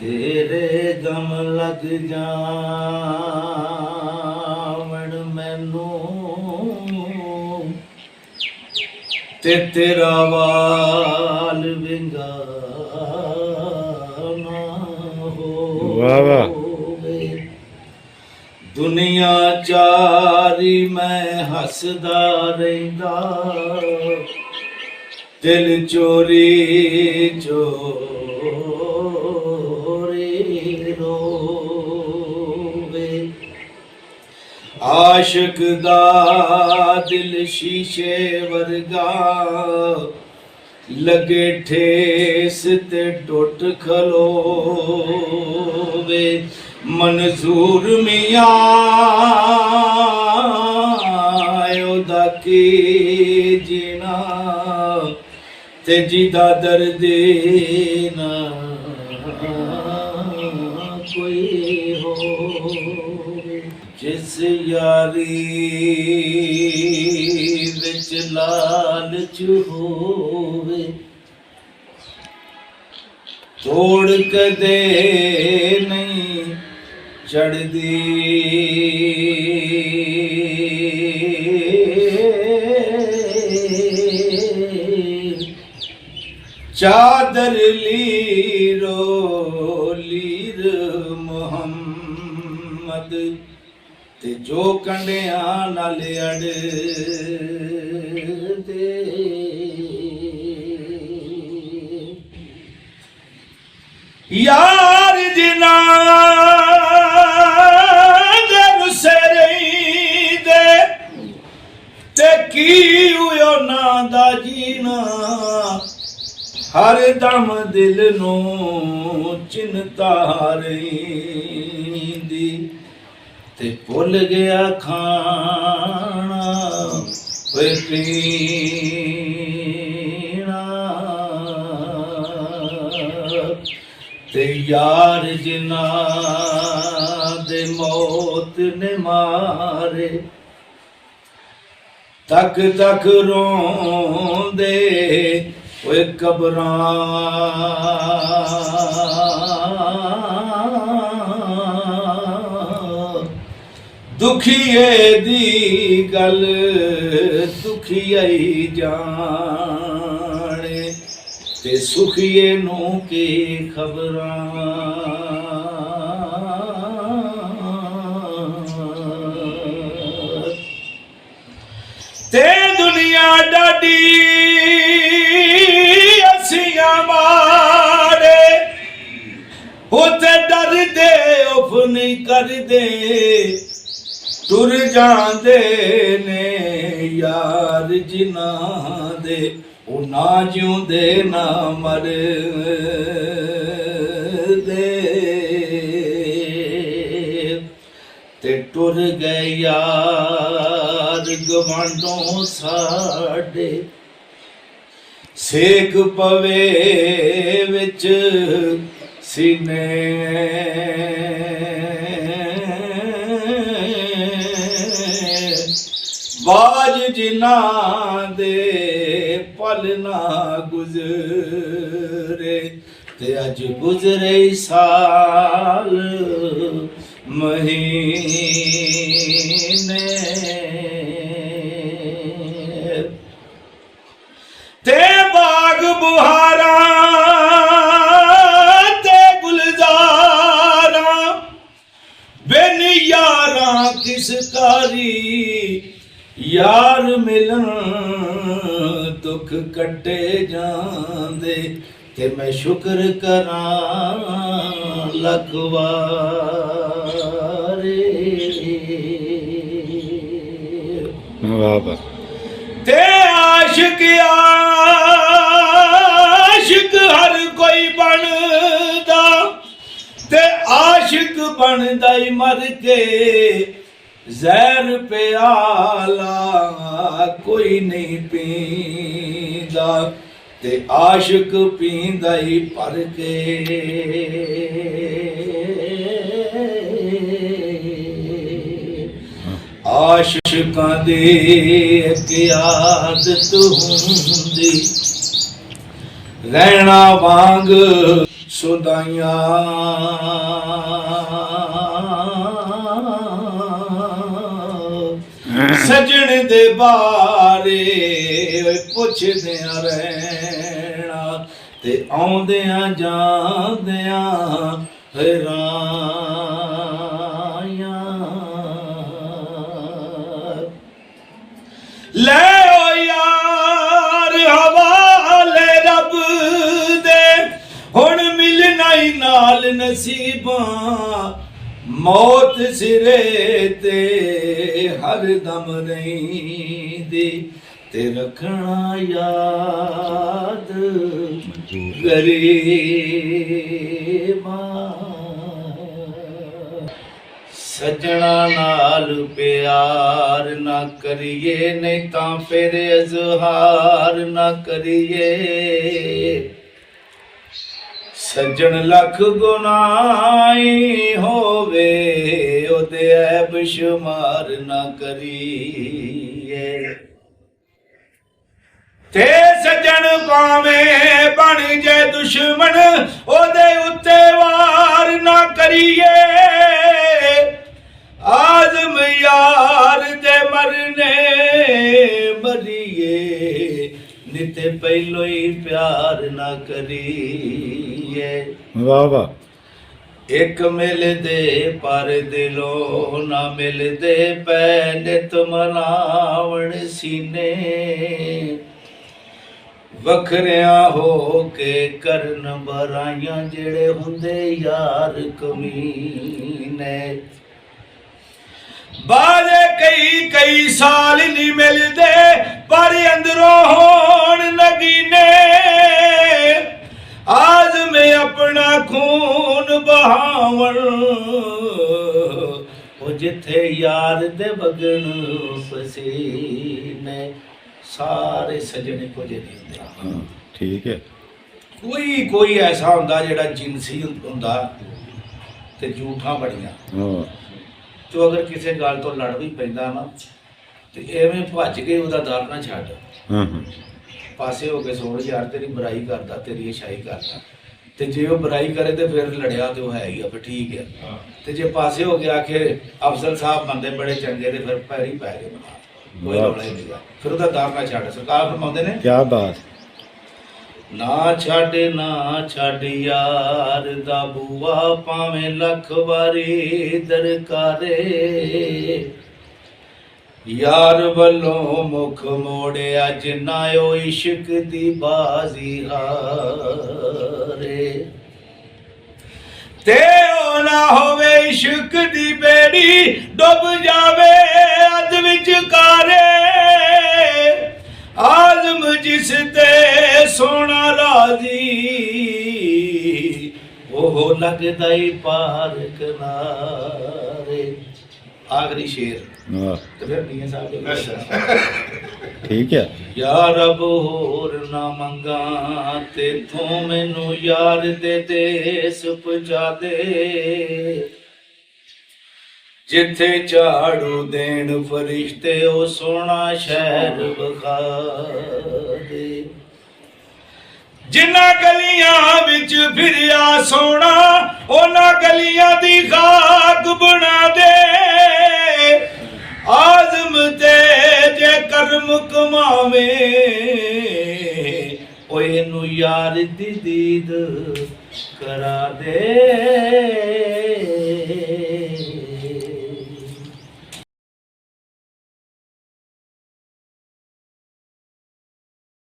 ਤੇਰੇ ਗਮ ਲੱਗ ਜਾਵਣ ਮੈਨੂੰ ਤੇ ਤੇਰਾ ਵਾਲ ਵਿੰਗਾ ਨਾ ਹੋਵੇ। ਦੁਨੀਆ ਚਾਰੀ ਮੈਂ ਹੱਸਦਾ ਰਹਿੰਦਾ, ਦਿਲ ਚੋਰੀ ਚੋਰੀ ਰੋਵੇ। ਆਸ਼ਿਕ ਦਾ ਦਿਲ ਸ਼ੀਸ਼ੇ ਵਰਗਾ, ਲਗੇ ਠੇਸ ਤੇ ਟੁੱਟ ਖਲੋਵੇ। ਮਨਜ਼ੂਰ ਮੀਆਂ ਉਹਦਾ ਕੀ ਜੀਣਾ, ਤੇ ਜਿਹਦਾ ਦਰਦ ਨਾ ਕੋਈ ਹੋਵੇ। ਜਿਸ ਯਾਰੀ ਵਿੱਚ ਲਾਲਚ ਹੋਵੇ, ਤੋੜ ਕਦੇ ਨਹੀਂ ਚੜਦੀ। ਚਾਦਰ ਲੀਰੋ ਲੀਰ ਮੁਹੰਮਦ, ਤੇ ਜੋ ਕੰਡਿਆਂ ਨਾਲ ਅੜਦੇ। ਯਾਰ ਜਿਨ੍ਹਾਂ ਦੇ ਗੁੱਸੇ ਰਹਿੰਦੇ, ਤੇ ਕੀ ਉਹਨਾਂ ਦਾ ਜੀਣਾ। ਹਰ ਦਮ ਦਿਲ ਨੂੰ ਚਿੰਤਾ ਰਹਿੰਦੀ, ਤੇ ਭੁੱਲ ਗਿਆ ਖਾਣਾ ਓਏ ਪੀਣਾ। ਤੇ ਯਾਰ ਜਿਨ੍ਹਾਂ ਦੇ ਮੌਤ ਨੇ ਮਾਰੇ, ਤੱਕ ਤੱਕ ਰੋਂਦੇ ਓਏ ਕਬਰਾਂ। ਦੁਖੀਏ ਦੀ ਗੱਲ ਦੁਖੀਈ ਜਾਣੇ, ਤੇ ਸੁਖੀਏ ਨੂੰ ਕੀ ਖਬਰਾਂ। ਤੇ ਦੁਨੀਆ ਡਾਢੀ ਅੱਸੀਆਂ ਮਾਰੇ, ਉਤੇ ਡਰਦੇ ਉਫ ਨਹੀਂ ਕਰਦੇ। ਤੁਰ ਜਾਂਦੇ ਨੇ ਯਾਰ ਜਿਨ੍ਹਾਂ ਦੇ, ਉਹ ਨਾ ਜਿਉਂਦੇ ਨਾ ਮਰਦੇ। ਤੇ ਟੁਰ ਗਏ ਯਾਰ ਗਵਾਂਢੋਂ ਸਾਡੇ, ਸੇਕ ਪਵੇ ਵਿੱਚ ਸੀਨੇ। ਬਾਜ ਜਿਨ੍ਹਾਂ ਦੇ ਪਲ ਨਾ ਗੁਜ਼ਰੇ, ਤੇ ਅੱਜ ਗੁਜ਼ਰੇ ਸਾਲ ਮਹੀਨੇ। ਤੇ ਬਾਗ ਬੁਹਾਰਾਂ ਤੇ ਗੁਲਜ਼ਾਰਾਂ, ਬਿਨ ਯਾਰਾਂ ਕਿਸ ਕਾਰੀ। ਯਾਰ ਮਿਲਣ ਦੁੱਖ ਕੱਟੇ ਜਾਂਦੇ, ਤੇ ਮੈਂ ਸ਼ੁਕਰ ਕਰਾਂ ਲੱਖ ਵਾਰੇ। ਵਾਹ ਵਾਹ। ਤੇ ਆਸ਼ਿਕ ਆਸ਼ਿਕ ਹਰ ਕੋਈ ਬਣਦਾ, ਤੇ ਆਸ਼ਿਕ ਬਣਦਾ ਹੀ ਮਰ ਕੇ। ਜ਼ਹਿਰ ਪਿਆਲਾ ਕੋਈ ਨਹੀਂ ਪੀਂਦਾ, ਤੇ ਆਸ਼ਿਕ ਪੀਂਦਾ ਹੀ ਭਰ ਕੇ। ਆਸ਼ਿਕਾਂ ਦੀ ਇੱਕ ਆਦਤ ਹੁੰਦੀ, ਰਹਿਣਾ ਵਾਂਗ ਸੁਦਾਈਆਂ ਸਜਣ ਦੇ ਬਾਰੇ ਓਏ ਪੁੱਛਦਿਆਂ ਰਹਿਣਾ ਤੇ ਆਉਂਦਿਆਂ ਜਾਂਦਿਆਂ ਹੈਰਾਨੀਆਂ ਲੈ ਓ ਯਾਰ ਹਵਾਲੇ ਰੱਬ ਦੇ ਹੁਣ ਮਿਲਣਾ ਹੀ ਨਾਲ ਨਸੀਬਾਂ ਮੌਤ ਸਿਰੇ ਤੇ ਹਰ ਦਮ ਰਹਿੰਦੀ ਤੇ ਰੱਖਣਾ ਯਾਦ ਗਰੀਬਾਂ ਸਜਣਾ ਨਾਲ ਪਿਆਰ ਨਾ ਕਰੀਏ ਨਹੀਂ ਤਾਂ ਫਿਰ ਇਜ਼ਹਾਰ ਨਾ ਕਰੀਏ ਸੱਜਣ ਲੱਖ ਗੁਨਾਹੀ ਹੋਵੇ ਉਹਦੇ ਐਬ ਸ਼ੁਮਾਰ ਨਾ ਕਰੀਏ ਤੇ ਸੱਜਣ ਭਾਵੇਂ ਬਣ ਜੇ ਦੁਸ਼ਮਣ ਉਹਦੇ ਉੱਤੇ ਵਾਰ ਨਾ ਕਰੀਏ ਆਜ਼ਮ ਯਾਰ ਦੇ ਮਰਨੇ ਮਰੀਏ ਨਿਤੇ ਪਹਿਲੋਂ ਹੀ ਪਿਆਰ ਨਾ ਕਰੀਏ ਵਾਹ ਵਾਹ ਇੱਕ ਮਿਲਦੇ ਪਰ ਦਿਲੋਂ ਨਾ ਮਿਲਦੇ ਪੈ ਨਿਤ ਮਨਾਵਣ ਸੀਨੇ ਵੱਖਰਿਆਂ ਹੋ ਕੇ ਕਰਨ ਬਰਾਈਆਂ ਜਿਹੜੇ ਹੁੰਦੇ ਯਾਰ ਕਮੀਨੇ ਬਾਅਦ ਕਈ ਸਾਲ ਨਹੀਂ ਮਿਲਦੇ ਪਰ ਅੰਦਰੋਂ ਹੋਣ ਨਗੀਨੇ ਆਜ਼ਮ ਆਪਣਾ ਖੂਨ ਬਹਾਵਣ ਉਹ ਜਿੱਥੇ ਯਾਰ ਦੇ ਵਗਣ ਪਸੀਨੇ ਸਾਰੇ ਸੱਜਣ ਕੁਝ ਨਹੀਂ ਹੁੰਦੇ ਠੀਕ ਹੈ ਕੋਈ ਐਸਾ ਹੁੰਦਾ ਜਿਹੜਾ ਜਿਨਸੀ ਹੁੰਦਾ ਤੇ ਝੂਠਾਂ ਬੜੀਆਂ ਹਾਂ ਤੋ ਅਗਰ ਕਿਸੇ ਗੱਲ ਤੋਂ ਲੜ ਵੀ ਪੈਂਦਾ ਨਾ ਤੇ ਐਵੇਂ ਭੱਜ ਕੇ ਉਹਦਾ ਦਰ ਨਾ ਛੱਡ ਹਾਂ ਪਾਸੇ ਹੋ ਕੇ ਸੋੜ ਯਾਰ ਤੇਰੀ ਬੁਰਾਈ ਕਰਦਾ ਤੇਰੀ ਅਛਾਈ ਕਰਦਾ ਤੇ ਜੇ ਉਹ ਬੁਰਾਈ ਕਰੇ ਤੇ ਫਿਰ ਲੜਿਆ ਤੇ ਉਹ ਹੈ ਹੀ ਆ ਫਿਰ ਠੀਕ ਹੈ ਤੇ ਜੇ ਪਾਸੇ ਹੋ ਕੇ ਆਖੇ ਅਫਜ਼ਲ ਸਾਹਿਬ ਬੰਦੇ ਬੜੇ ਚੰਗੇ ਤੇ ਫਿਰ ਪੈਰੀ ਪੈ ਗਏ ਕੋਈ ਰੌਲਾ ਹੀ ਨਹੀਂ ਫਿਰ ਉਹਦਾ ਦਰ ਨਾ ਛੱਡ ਸਰਕਾਰ ਫਰਮਾਉਂਦੇ ਨੇ ਕੀ ਬਾਤ ਨਾ ਛੱਡ ਯਾਰ ਦਾ ਬੂਆ ਭਾਵੇਂ ਲੱਖ ਵਾਰੀ ਦਰਕਾਰੇ ਯਾਰ ਵੱਲੋਂ ਮੁਖ ਮੋੜਿਆ ਜਿੰਨਾ ਉਹ ਇਸ਼ਕ ਦੀ ਬਾਜ਼ੀ ਹਾਰੇ ਤੇ ਉਹ ਨਾ ਹੋਵੇ ਇਸ਼ਕ ਦੀ ਬੇੜੀ ਡੁੱਬ ਜਾਵੇ ਅੱਧ ਵਿਚਕਾਰੇ ਆਜ਼ਮ ਜਿਸ ਤੇ ਸੋਹਣਾ ਰਾਜ਼ੀ ਉਹ ਲੱਗਦਾ ਹੀ ਪਾਰ ਕਿਨਾਰੇ ਆਖਰੀ ਸ਼ੇਰ ਵਾਹ ਤੇ ਫਿਰ ਮੀਆਂ ਸਾਹਿਬ ਦੇ ਠੀਕ ਹੈ ਯਾ ਰੱਬ ਹੋਰ ਨਾ ਮੰਗਾ ਤੇ ਤੂੰ ਮੈਨੂੰ ਯਾਰ ਦੇ ਦੇਸ ਪਹੁੰਚਾ ਦੇ ਜਿੱਥੇ ਝਾੜੂ ਦੇਣ ਫਰਿਸ਼ਤੇ ਉਹ ਸੋਹਣਾ ਸ਼ਹਿਰ ਵਿਖਾ ਦੇ ਜਿਨ੍ਹਾਂ ਗਲੀਆਂ ਵਿੱਚ ਫਿਰਿਆ ਸੋਹਣਾ ਉਹਨਾਂ ਗਲੀਆਂ ਦੀ ਖਾਕ ਬਣਾ ਦੇ ਆਜ਼ਮ ਤੇ ਜੇ ਕਰਮ ਕਮਾਵੇ ਓਏ ਇਹਨੂੰ ਯਾਰ ਦੀ ਦੀਦ ਕਰਾ ਦੇ